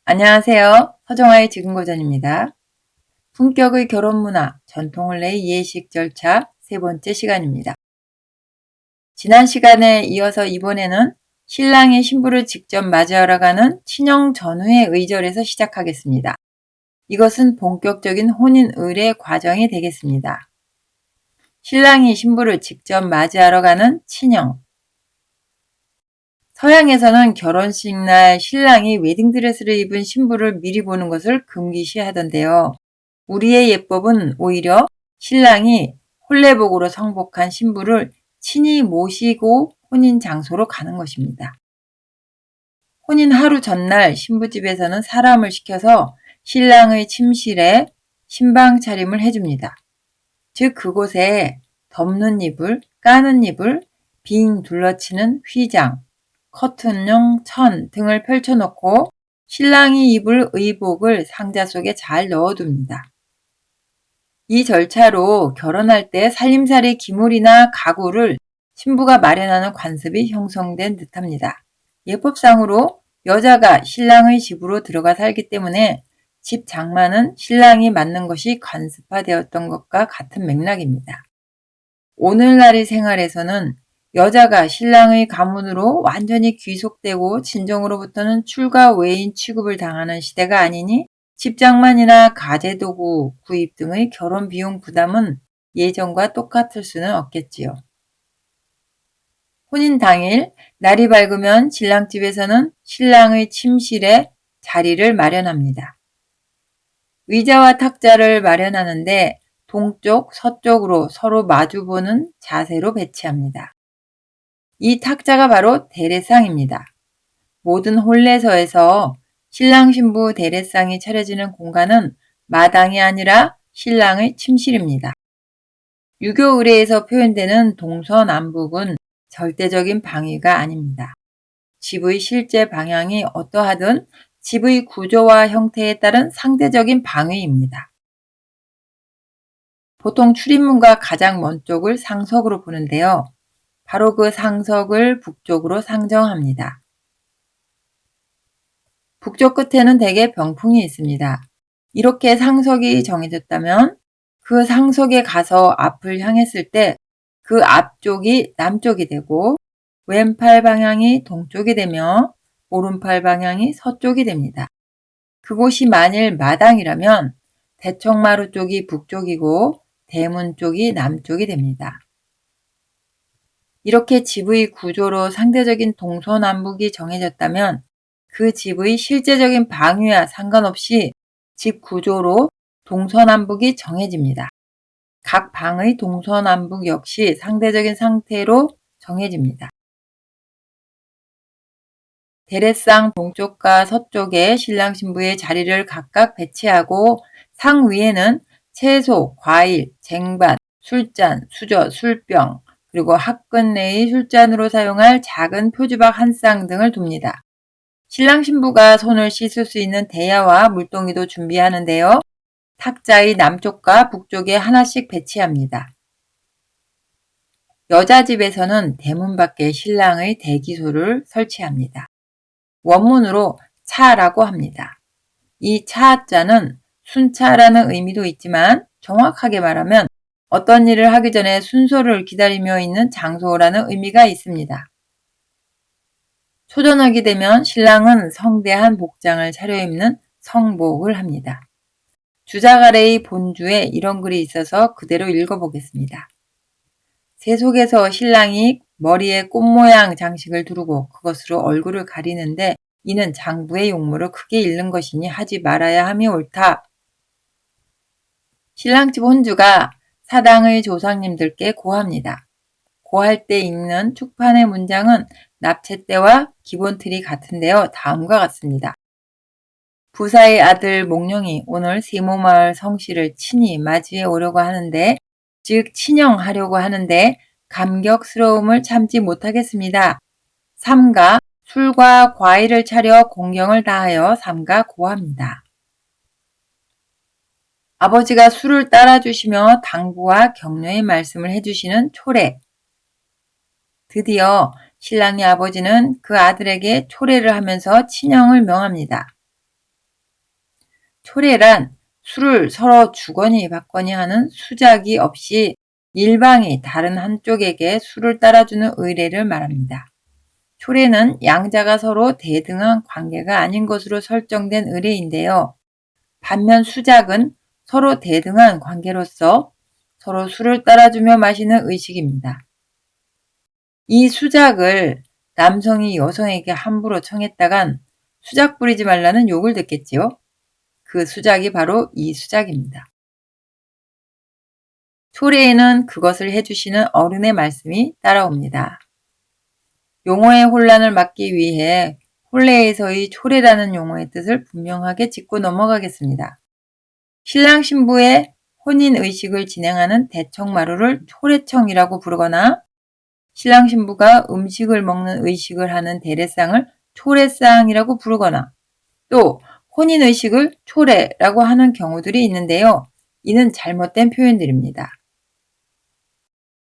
안녕하세요. 서정아의 지금고전입니다. 품격의 결혼 문화, 전통을 내 예식 절차 세 번째 시간입니다. 지난 시간에 이어서 이번에는 신랑이 신부를 직접 맞이하러 가는 친형 전후의 의절에서 시작하겠습니다. 이것은 본격적인 혼인 의례 과정이 되겠습니다. 신랑이 신부를 직접 맞이하러 가는 친형. 서양에서는 결혼식 날 신랑이 웨딩드레스를 입은 신부를 미리 보는 것을 금기시하던데요. 우리의 예법은 오히려 신랑이 혼례복으로 성복한 신부를 친히 모시고 혼인 장소로 가는 것입니다. 혼인 하루 전날 신부집에서는 사람을 시켜서 신랑의 침실에 신방 차림을 해줍니다. 즉 그곳에 덮는 이불, 까는 이불, 빙 둘러치는 휘장, 커튼용 천 등을 펼쳐놓고 신랑이 입을 의복을 상자 속에 잘 넣어둡니다. 이 절차로 결혼할 때 살림살이 기물이나 가구를 신부가 마련하는 관습이 형성된 듯합니다. 예법상으로 여자가 신랑의 집으로 들어가 살기 때문에 집 장만은 신랑이 맡는 것이 관습화되었던 것과 같은 맥락입니다. 오늘날의 생활에서는 여자가 신랑의 가문으로 완전히 귀속되고 진정으로부터는 출가 외인 취급을 당하는 시대가 아니니 집장만이나 가재도구 구입 등의 결혼 비용 부담은 예전과 똑같을 수는 없겠지요. 혼인 당일 날이 밝으면 신랑집에서는 신랑의 침실에 자리를 마련합니다. 의자와 탁자를 마련하는데 동쪽, 서쪽으로 서로 마주보는 자세로 배치합니다. 이 탁자가 바로 대례상입니다. 모든 혼례서에서 신랑 신부 대례상이 차려지는 공간은 마당이 아니라 신랑의 침실입니다. 유교 의례에서 표현되는 동서남북은 절대적인 방위가 아닙니다. 집의 실제 방향이 어떠하든 집의 구조와 형태에 따른 상대적인 방위입니다. 보통 출입문과 가장 먼 쪽을 상석으로 보는데요. 바로 그 상석을 북쪽으로 상정합니다. 북쪽 끝에는 대개 병풍이 있습니다. 이렇게 상석이 정해졌다면 그 상석에 가서 앞을 향했을 때 그 앞쪽이 남쪽이 되고 왼팔 방향이 동쪽이 되며 오른팔 방향이 서쪽이 됩니다. 그곳이 만일 마당이라면 대청마루 쪽이 북쪽이고 대문 쪽이 남쪽이 됩니다. 이렇게 집의 구조로 상대적인 동서남북이 정해졌다면 그 집의 실제적인 방위와 상관없이 집 구조로 동서남북이 정해집니다. 각 방의 동서남북 역시 상대적인 상태로 정해집니다. 대례상 동쪽과 서쪽에 신랑 신부의 자리를 각각 배치하고 상위에는 채소, 과일, 쟁반, 술잔, 수저, 술병, 그리고 학근 내의 술잔으로 사용할 작은 표주박 한 쌍 등을 둡니다. 신랑 신부가 손을 씻을 수 있는 대야와 물동이도 준비하는데요. 탁자의 남쪽과 북쪽에 하나씩 배치합니다. 여자 집에서는 대문 밖에 신랑의 대기소를 설치합니다. 원문으로 차라고 합니다. 이 차자는 순차라는 의미도 있지만 정확하게 말하면 어떤 일을 하기 전에 순서를 기다리며 있는 장소라는 의미가 있습니다. 초저녁이 되면 신랑은 성대한 복장을 차려입는 성복을 합니다. 주작 아래의 본주에 이런 글이 있어서 그대로 읽어보겠습니다. 세속에서 신랑이 머리에 꽃 모양 장식을 두르고 그것으로 얼굴을 가리는데 이는 장부의 용모를 크게 잃는 것이니 하지 말아야 함이 옳다. 신랑집 혼주가 사당의 조상님들께 고합니다. 고할 때 읽는 축판의 문장은 납체 때와 기본 틀이 같은데요. 다음과 같습니다. 부사의 아들 몽룡이 오늘 세모마을 성씨를 친히 맞이해 오려고 하는데 즉 친형하려고 하는데 감격스러움을 참지 못하겠습니다. 삼가 술과 과일을 차려 공경을 다하여 삼가 고합니다. 아버지가 술을 따라주시며 당부와 격려의 말씀을 해주시는 초례. 드디어 신랑의 아버지는 그 아들에게 초례를 하면서 친형을 명합니다. 초례란 술을 서로 주거니 받거니 하는 수작이 없이 일방이 다른 한쪽에게 술을 따라주는 의례를 말합니다. 초례는 양자가 서로 대등한 관계가 아닌 것으로 설정된 의례인데요. 반면 수작은 서로 대등한 관계로서 서로 술을 따라주며 마시는 의식입니다. 이 수작을 남성이 여성에게 함부로 청했다간 수작 부리지 말라는 욕을 듣겠지요. 그 수작이 바로 이 수작입니다. 초례에는 그것을 해주시는 어른의 말씀이 따라옵니다. 용어의 혼란을 막기 위해 혼례에서의 초례라는 용어의 뜻을 분명하게 짚고 넘어가겠습니다. 신랑 신부의 혼인의식을 진행하는 대청마루를 초례청이라고 부르거나 신랑 신부가 음식을 먹는 의식을 하는 대례상을 초례상이라고 부르거나 또 혼인의식을 초례라고 하는 경우들이 있는데요. 이는 잘못된 표현들입니다.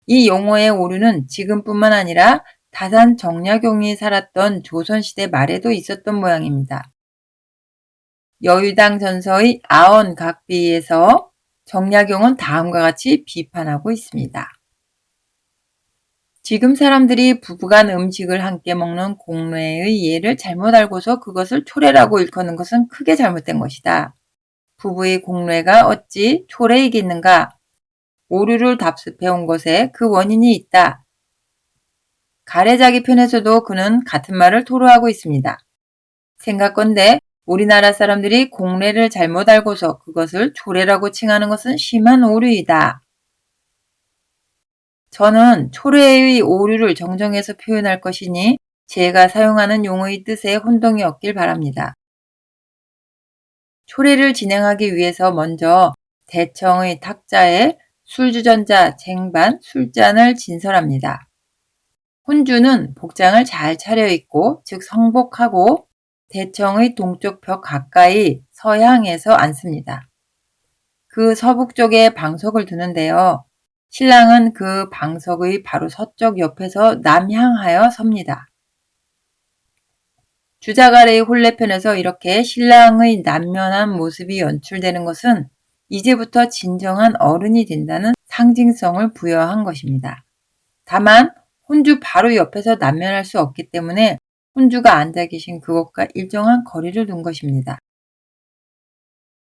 이 용어의 오류는 지금뿐만 아니라 다산 정약용이 살았던 조선시대 말에도 있었던 모양입니다. 여유당 전서의 아언각비에서 정약용은 다음과 같이 비판하고 있습니다. 지금 사람들이 부부간 음식을 함께 먹는 공례의 예를 잘못 알고서 그것을 초례라고 일컫는 것은 크게 잘못된 것이다. 부부의 공례가 어찌 초례이겠는가? 오류를 답습해온 것에 그 원인이 있다. 가래자기 편에서도 그는 같은 말을 토로하고 있습니다. 생각건대 우리나라 사람들이 공례를 잘못 알고서 그것을 초례라고 칭하는 것은 심한 오류이다. 저는 초례의 오류를 정정해서 표현할 것이니 제가 사용하는 용어의 뜻에 혼동이 없길 바랍니다. 초례를 진행하기 위해서 먼저 대청의 탁자에 술주전자, 쟁반, 술잔을 진설합니다. 혼주는 복장을 잘 차려입고 즉 성복하고 대청의 동쪽 벽 가까이 서향해서 앉습니다. 그 서북쪽에 방석을 두는데요. 신랑은 그 방석의 바로 서쪽 옆에서 남향하여 섭니다. 주작 아래의 혼례편에서 이렇게 신랑의 남면한 모습이 연출되는 것은 이제부터 진정한 어른이 된다는 상징성을 부여한 것입니다. 다만 혼주 바로 옆에서 남면할 수 없기 때문에 혼주가 앉아 계신 그곳과 일정한 거리를 둔 것입니다.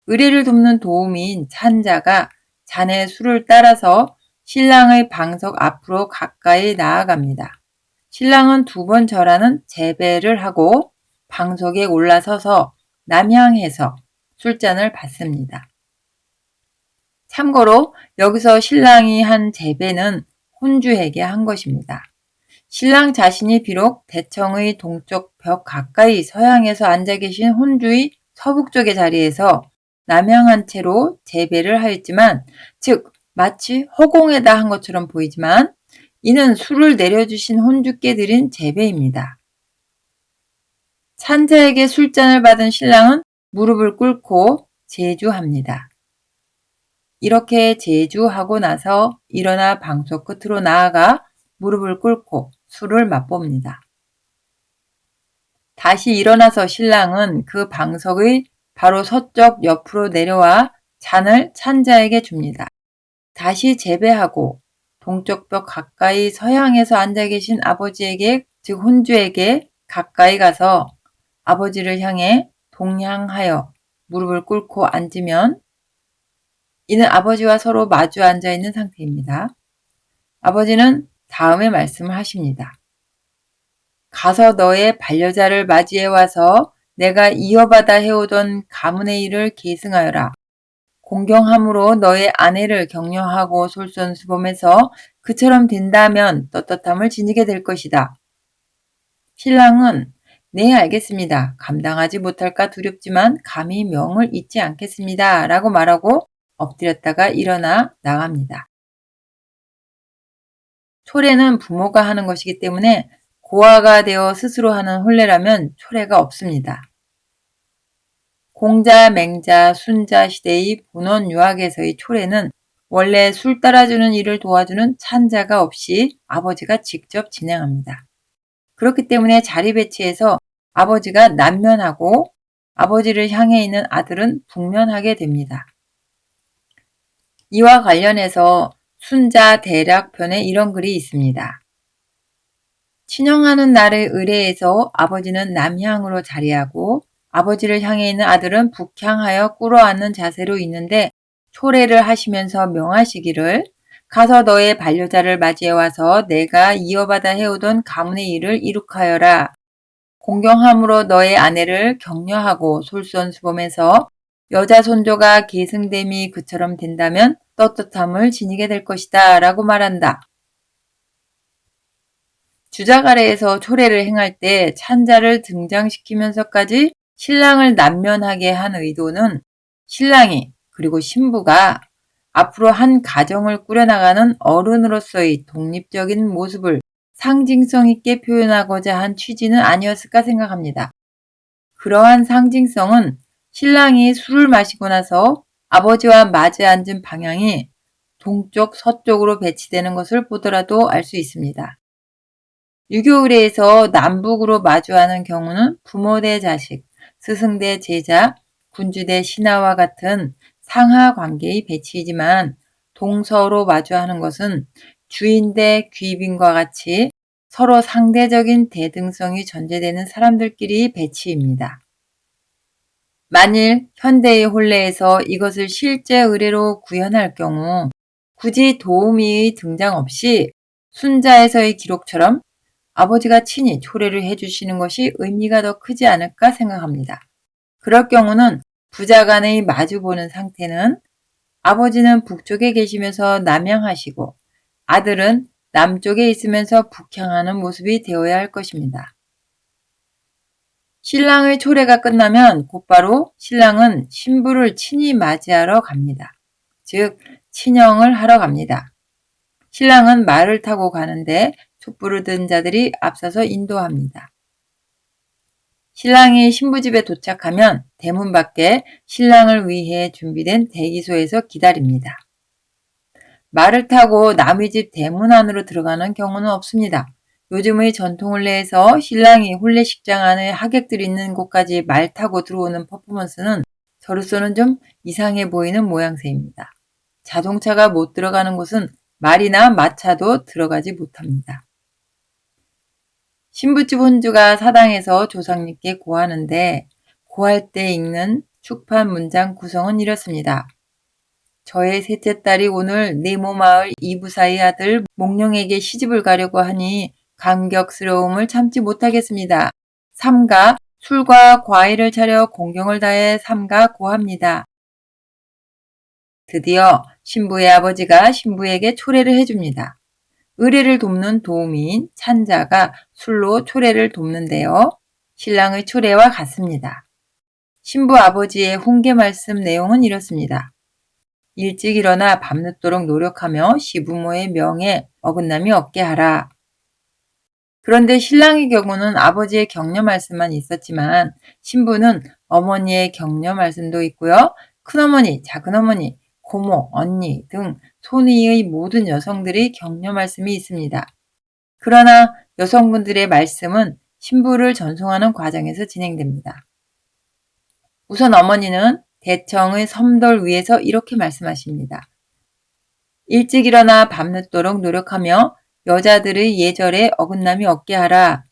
의례를 돕는 도우미인 찬자가 잔의 술을 따라서 신랑의 방석 앞으로 가까이 나아갑니다. 신랑은 2번 절하는 제배를 하고 방석에 올라서서 남향해서 술잔을 받습니다. 참고로 여기서 신랑이 한 제배는 혼주에게 한 것입니다. 신랑 자신이 비록 대청의 동쪽 벽 가까이 서향해서 앉아 계신 혼주의 서북쪽의 자리에서 남향한 채로 제배를 하였지만 즉 마치 허공에다 한 것처럼 보이지만 이는 술을 내려주신 혼주께 드린 제배입니다. 찬자에게 술잔을 받은 신랑은 무릎을 꿇고 제주합니다. 이렇게 제주하고 나서 일어나 방석 끝으로 나아가 무릎을 꿇고 술을 맛봅니다. 다시 일어나서 신랑은 그 방석의 바로 서쪽 옆으로 내려와 잔을 찬자에게 줍니다. 다시 제배하고 동쪽 벽 가까이 서향해서 앉아 계신 아버지에게 즉 혼주에게 가까이 가서 아버지를 향해 동향하여 무릎을 꿇고 앉으면 이는 아버지와 서로 마주 앉아 있는 상태입니다. 아버지는 다음에 말씀을 하십니다. 가서 너의 반려자를 맞이해 와서 내가 이어받아 해오던 가문의 일을 계승하여라. 공경함으로 너의 아내를 격려하고 솔선수범해서 그처럼 된다면 떳떳함을 지니게 될 것이다. 신랑은 네 알겠습니다. 감당하지 못할까 두렵지만 감히 명을 잊지 않겠습니다. 라고 말하고 엎드렸다가 일어나 나갑니다. 초례는 부모가 하는 것이기 때문에 고아가 되어 스스로 하는 혼례라면 초례가 없습니다. 공자, 맹자, 순자 시대의 본원 유학에서의 초례는 원래 술 따라주는 일을 도와주는 찬자가 없이 아버지가 직접 진행합니다. 그렇기 때문에 자리 배치에서 아버지가 남면하고 아버지를 향해 있는 아들은 북면하게 됩니다. 이와 관련해서 순자 대략편에 이런 글이 있습니다. 친형하는 날의 의례에서 아버지는 남향으로 자리하고 아버지를 향해 있는 아들은 북향하여 꿇어앉는 자세로 있는데 초례를 하시면서 명하시기를 가서 너의 반려자를 맞이해 와서 내가 이어받아 해오던 가문의 일을 이룩하여라. 공경함으로 너의 아내를 격려하고 솔선수범해서 여자 손조가 계승됨이 그처럼 된다면 떳떳함을 지니게 될 것이다 라고 말한다. 주작 아래에서 초례를 행할 때 찬자를 등장시키면서까지 신랑을 난면하게 한 의도는 신랑이 그리고 신부가 앞으로 한 가정을 꾸려나가는 어른으로서의 독립적인 모습을 상징성 있게 표현하고자 한 취지는 아니었을까 생각합니다. 그러한 상징성은 신랑이 술을 마시고 나서 아버지와 마주 앉은 방향이 동쪽, 서쪽으로 배치되는 것을 보더라도 알 수 있습니다. 유교 의례에서 남북으로 마주하는 경우는 부모 대 자식, 스승 대 제자, 군주 대 신하와 같은 상하 관계의 배치이지만 동서로 마주하는 것은 주인 대 귀빈과 같이 서로 상대적인 대등성이 전제되는 사람들끼리 배치입니다. 만일 현대의 혼례에서 이것을 실제 의례로 구현할 경우 굳이 도우미의 등장 없이 순자에서의 기록처럼 아버지가 친히 초례를 해주시는 것이 의미가 더 크지 않을까 생각합니다. 그럴 경우는 부자간의 마주보는 상태는 아버지는 북쪽에 계시면서 남향하시고 아들은 남쪽에 있으면서 북향하는 모습이 되어야 할 것입니다. 신랑의 초례가 끝나면 곧바로 신랑은 신부를 친히 맞이하러 갑니다. 즉 친형을 하러 갑니다. 신랑은 말을 타고 가는데 촛불을 든 자들이 앞서서 인도합니다. 신랑이 신부집에 도착하면 대문 밖에 신랑을 위해 준비된 대기소에서 기다립니다. 말을 타고 남의 집 대문 안으로 들어가는 경우는 없습니다. 요즘의 전통 혼례에서 신랑이 혼례식장 안에 하객들이 있는 곳까지 말 타고 들어오는 퍼포먼스는 저로서는 좀 이상해 보이는 모양새입니다. 자동차가 못 들어가는 곳은 말이나 마차도 들어가지 못합니다. 신부집 혼주가 사당에서 조상님께 고하는데 고할 때 읽는 축판 문장 구성은 이렇습니다. 저의 셋째 딸이 오늘 네모마을 이부사의 아들 몽룡에게 시집을 가려고 하니 감격스러움을 참지 못하겠습니다. 삼가 술과 과일을 차려 공경을 다해 삼가 고합니다. 드디어 신부의 아버지가 신부에게 초례를 해줍니다. 의례를 돕는 도우미인 찬자가 술로 초례를 돕는데요. 신랑의 초례와 같습니다. 신부 아버지의 훈계 말씀 내용은 이렇습니다. 일찍 일어나 밤늦도록 노력하며 시부모의 명에 어긋남이 없게 하라. 그런데 신랑의 경우는 아버지의 격려 말씀만 있었지만 신부는 어머니의 격려 말씀도 있고요. 큰어머니, 작은어머니, 고모, 언니 등 손위의 모든 여성들의 격려 말씀이 있습니다. 그러나 여성분들의 말씀은 신부를 전송하는 과정에서 진행됩니다. 우선 어머니는 대청의 섬돌 위에서 이렇게 말씀하십니다. 일찍 일어나 밤늦도록 노력하며 여자들의 예절에 어긋남이 없게 하라.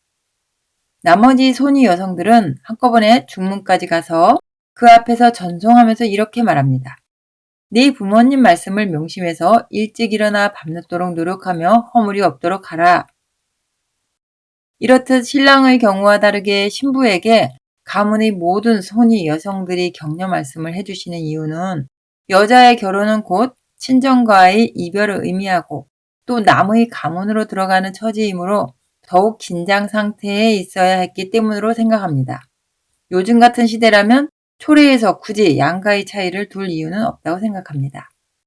나머지 손위 여성들은 한꺼번에 중문까지 가서 그 앞에서 전송하면서 이렇게 말합니다. 네 부모님 말씀을 명심해서 일찍 일어나 밤늦도록 노력하며 허물이 없도록 하라. 이렇듯 신랑의 경우와 다르게 신부에게 가문의 모든 손위 여성들이 격려 말씀을 해주시는 이유는 여자의 결혼은 곧 친정과의 이별을 의미하고 또 남의 가문으로 들어가는 처지이므로 더욱 긴장 상태에 있어야 했기 때문으로 생각합니다. 요즘 같은 시대라면 초례에서 굳이 양가의 차이를 둘 이유는 없다고 생각합니다.